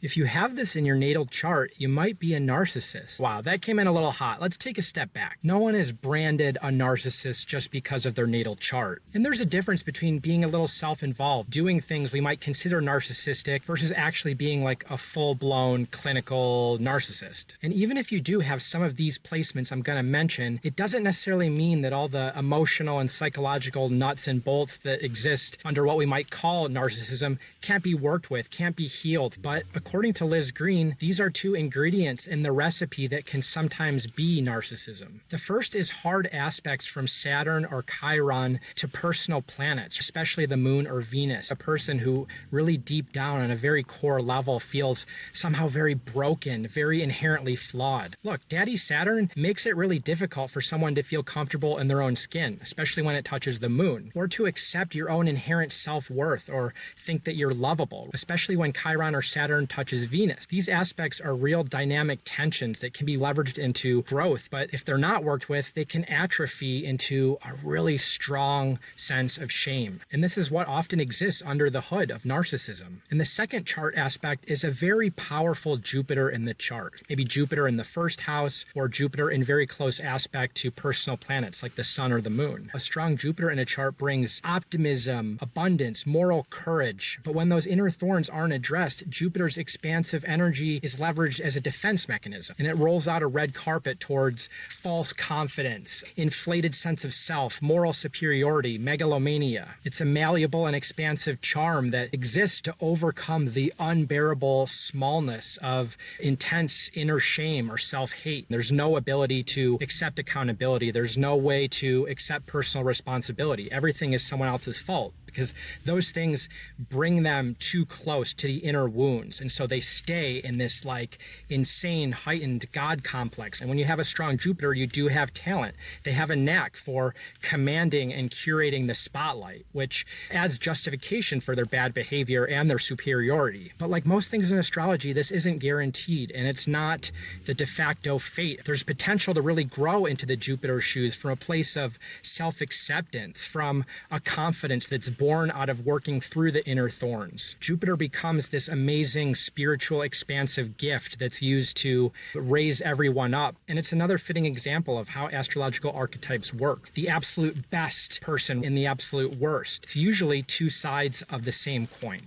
If you have this in your natal chart, you might be a narcissist. Wow, that came in a little hot. Let's take a step back. No one is branded a narcissist just because of their natal chart. And there's a difference between being a little self-involved, doing things we might consider narcissistic versus actually being like a full-blown clinical narcissist. And even if you do have some of these placements I'm going to mention, it doesn't necessarily mean that all the emotional and psychological nuts and bolts that exist under what we might call narcissism can't be worked with, can't be healed. But according to Liz Green, these are two ingredients in the recipe that can sometimes be narcissism. The first is hard aspects from Saturn or Chiron to personal planets, especially the moon or Venus. A person who really deep down on a very core level feels somehow very broken, very inherently flawed. Look, Daddy Saturn makes it really difficult for someone to feel comfortable in their own skin, especially when it touches the moon, or to accept your own inherent self-worth or think that you're lovable, especially when Chiron or Saturn touches Venus. These aspects are real dynamic tensions that can be leveraged into growth, but if they're not worked with, they can atrophy into a really strong sense of shame. And this is what often exists under the hood of narcissism. And the second chart aspect is a very powerful Jupiter in the chart. Maybe Jupiter in the first house or Jupiter in very close aspect to personal planets like the sun or the moon. A strong Jupiter in a chart brings optimism, abundance, moral courage. But when those inner thorns aren't addressed, Jupiter's expansive energy is leveraged as a defense mechanism, and it rolls out a red carpet towards false confidence, inflated sense of self, moral superiority, megalomania. It's a malleable and expansive charm that exists to overcome the unbearable smallness of intense inner shame or self-hate. There's no ability to accept accountability. There's no way to accept personal responsibility. Everything is someone else's fault, because those things bring them too close to the inner wounds. And so they stay in this like insane, heightened God complex. And when you have a strong Jupiter, you do have talent. They have a knack for commanding and curating the spotlight, which adds justification for their bad behavior and their superiority. But like most things in astrology, this isn't guaranteed, and it's not the de facto fate. There's potential to really grow into the Jupiter shoes from a place of self-acceptance, from a confidence that's born out of working through the inner thorns. Jupiter becomes this amazing spiritual expansive gift that's used to raise everyone up. And it's another fitting example of how astrological archetypes work. The absolute best person in the absolute worst. It's usually two sides of the same coin.